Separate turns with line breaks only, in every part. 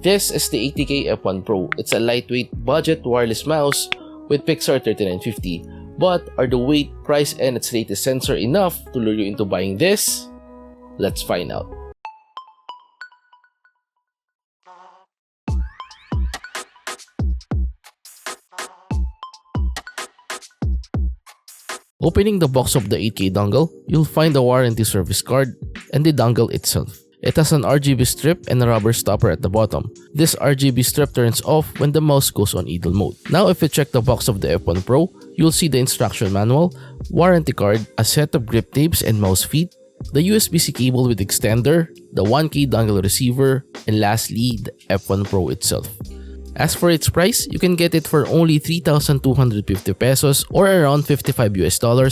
This is the ATK F1 PRO. It's a lightweight budget wireless mouse with Pixar 3950. But are the weight, price, and its latest sensor enough to lure you into buying this? Let's find out. Opening the box of the 8K dongle, you'll find the warranty service card and the dongle itself. It has an RGB strip and a rubber stopper at the bottom. This RGB strip turns off when the mouse goes on idle mode. Now if you check the box of the F1 Pro, you'll see the instruction manual, warranty card, a set of grip tapes and mouse feet, the USB-C cable with extender, the 1K dongle receiver, and lastly, the F1 Pro itself. As for its price, you can get it for only 3,250 pesos or around $55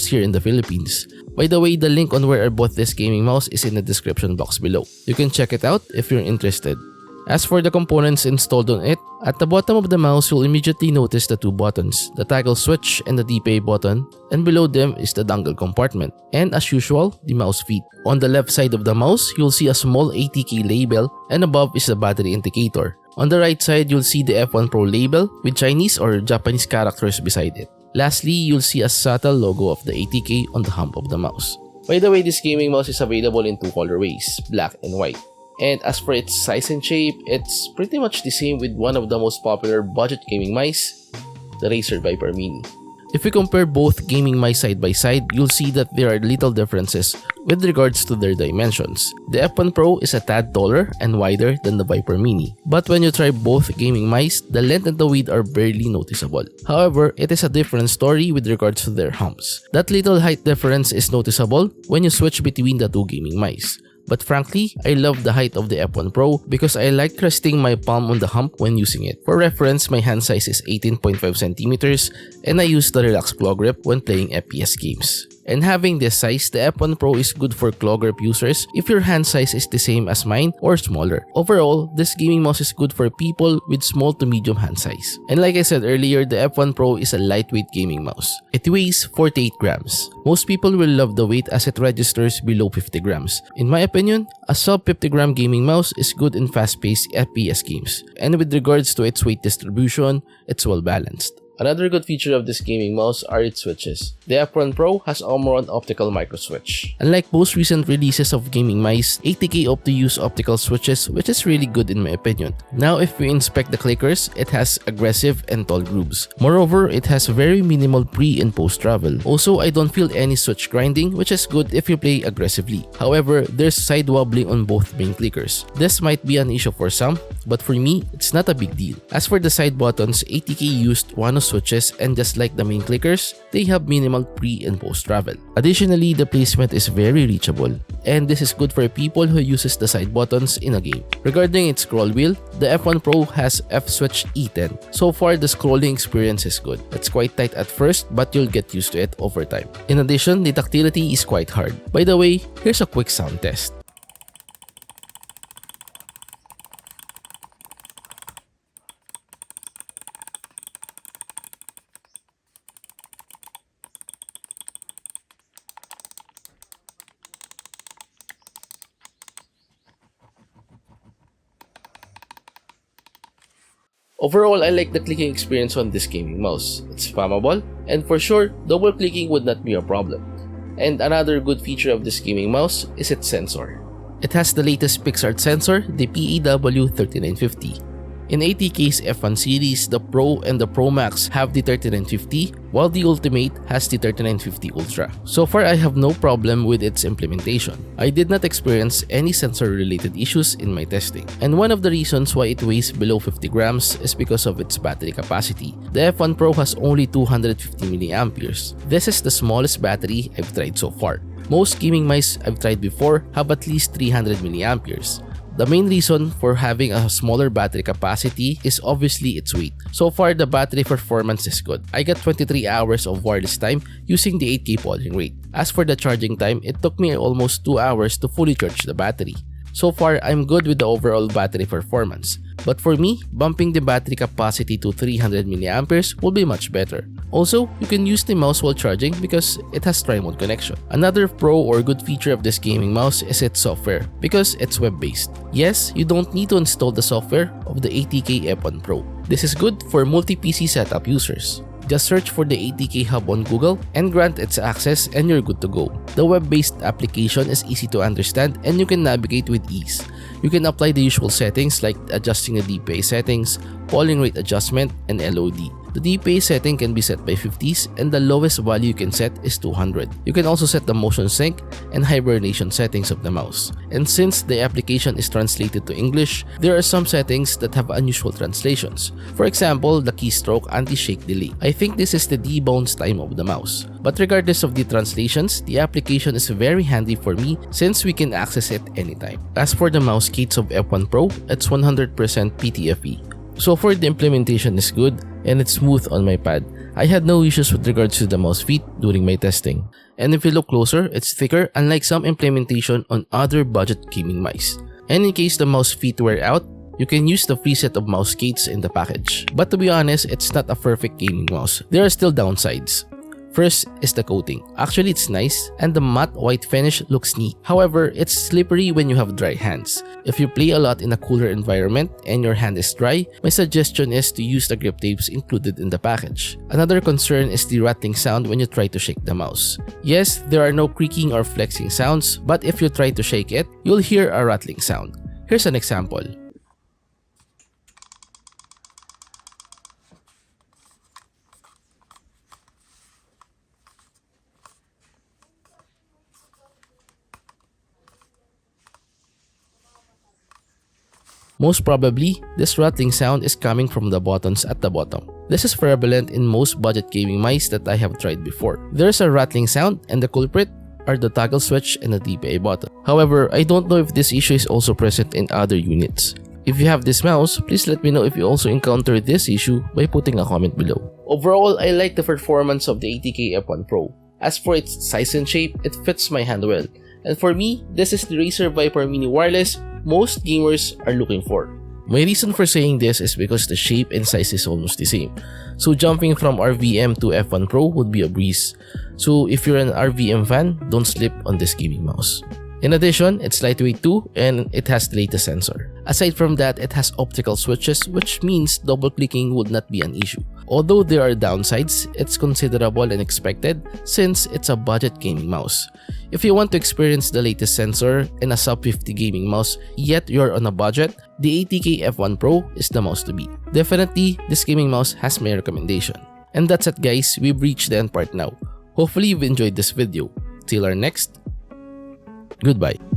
here in the Philippines. By the way, the link on where I bought this gaming mouse is in the description box below. You can check it out if you're interested. As for the components installed on it, at the bottom of the mouse you'll immediately notice the two buttons, the toggle switch and the DPI button, and below them is the dongle compartment, and as usual, the mouse feet. On the left side of the mouse, you'll see a small ATK label, and above is the battery indicator. On the right side, you'll see the F1 Pro label with Chinese or Japanese characters beside it. Lastly, you'll see a subtle logo of the ATK on the hump of the mouse. By the way, this gaming mouse is available in two colorways, black and white. And as for its size and shape, it's pretty much the same with one of the most popular budget gaming mice, the Acer Viper Mini. If we compare both gaming mice side by side, you'll see that there are little differences with regards to their dimensions. The F1 Pro is a tad taller and wider than the Viper Mini. But when you try both gaming mice, the length and the width are barely noticeable. However, it is a different story with regards to their humps. That little height difference is noticeable when you switch between the two gaming mice. But frankly, I love the height of the F1 Pro because I like resting my palm on the hump when using it. For reference, my hand size is 18.5 centimeters and I use the Relax Claw Grip when playing FPS games. And having this size, the F1 Pro is good for claw grip users if your hand size is the same as mine or smaller. Overall, this gaming mouse is good for people with small to medium hand size. And like I said earlier, the F1 Pro is a lightweight gaming mouse. It weighs 48 grams. Most people will love the weight as it registers below 50 grams. In my opinion, a sub 50 gram gaming mouse is good in fast-paced FPS games. And with regards to its weight distribution, it's well balanced. Another good feature of this gaming mouse are its switches. The F1 Pro has Omron optical micro switch. Unlike most recent releases of gaming mice, ATK opts to use optical switches, which is really good in my opinion. Now if we inspect the clickers, it has aggressive and tall grooves. Moreover, it has very minimal pre and post travel. Also, I don't feel any switch grinding, which is good if you play aggressively. However, there's side wobbling on both main clickers. This might be an issue for some, but for me, it's not a big deal. As for the side buttons, ATK used one switches and just like the main clickers, they have minimal pre and post travel. Additionally, the placement is very reachable and this is good for people who uses the side buttons in a game. Regarding its scroll wheel, the F1 Pro has F-Switch E10. So far, the scrolling experience is good. It's quite tight at first but you'll get used to it over time. In addition, the tactility is quite hard. By the way, here's a quick sound test. Overall, I like the clicking experience on this gaming mouse. It's spammable, and for sure, double clicking would not be a problem. And another good feature of this gaming mouse is its sensor. It has the latest Pixar sensor, the PAW 3950. In ATK's F1 series, the Pro and the Pro Max have the 3950, while the Ultimate has the 3950 Ultra. So far, I have no problem with its implementation. I did not experience any sensor-related issues in my testing. And one of the reasons why it weighs below 50 grams is because of its battery capacity. The F1 Pro has only 250 mAh. This is the smallest battery I've tried so far. Most gaming mice I've tried before have at least 300 mAh. The main reason for having a smaller battery capacity is obviously its weight. So far, the battery performance is good. I got 23 hours of wireless time using the 8K polling rate. As for the charging time, it took me almost 2 hours to fully charge the battery. So far, I'm good with the overall battery performance. But for me, bumping the battery capacity to 300 mAh will be much better. Also, you can use the mouse while charging because it has tri-mode connection. Another pro or good feature of this gaming mouse is its software because it's web-based. Yes, you don't need to install the software of the ATK F1 PRO. This is good for multi-PC setup users. Just search for the ATK Hub on Google and grant its access and you're good to go. The web-based application is easy to understand and you can navigate with ease. You can apply the usual settings like adjusting the DPI settings, polling rate adjustment, and LOD. The DPI setting can be set by 50s and the lowest value you can set is 200. You can also set the motion sync and hibernation settings of the mouse. And since the application is translated to English, there are some settings that have unusual translations. For example, the keystroke anti-shake delay. I think this is the debounce time of the mouse. But regardless of the translations, the application is very handy for me since we can access it anytime. As for the mouse case of F1 Pro, it's 100% PTFE. So far the implementation is good and it's smooth on my pad. I had no issues with regards to the mouse feet during my testing. And if you look closer, it's thicker unlike some implementation on other budget gaming mice. And in case the mouse feet wear out, you can use the free set of mouse cases in the package. But to be honest, it's not a perfect gaming mouse. There are still downsides. First is the coating. Actually, it's nice and the matte white finish looks neat. However, it's slippery when you have dry hands. If you play a lot in a cooler environment and your hand is dry, my suggestion is to use the grip tapes included in the package. Another concern is the rattling sound when you try to shake the mouse. Yes, there are no creaking or flexing sounds, but if you try to shake it, you'll hear a rattling sound. Here's an example. Most probably, this rattling sound is coming from the buttons at the bottom. This is prevalent in most budget gaming mice that I have tried before. There's a rattling sound and the culprit are the toggle switch and the DPI button. However, I don't know if this issue is also present in other units. If you have this mouse, please let me know if you also encounter this issue by putting a comment below. Overall, I like the performance of the ATK F1 Pro. As for its size and shape, it fits my hand well. And for me, this is the Razer Viper Mini Wireless most gamers are looking for. My reason for saying this is because the shape and size is almost the same. So jumping from RVM to F1 Pro would be a breeze. So if you're an RVM fan, don't slip on this gaming mouse. In addition, it's lightweight too and it has the latest sensor. Aside from that, it has optical switches, which means double clicking would not be an issue. Although there are downsides, it's considerable and expected since it's a budget gaming mouse. If you want to experience the latest sensor and a sub 50 gaming mouse yet you're on a budget, the ATK F1 Pro is the mouse to beat. Definitely, this gaming mouse has my recommendation. And that's it guys, we've reached the end part now. Hopefully you've enjoyed this video. Till our next, goodbye.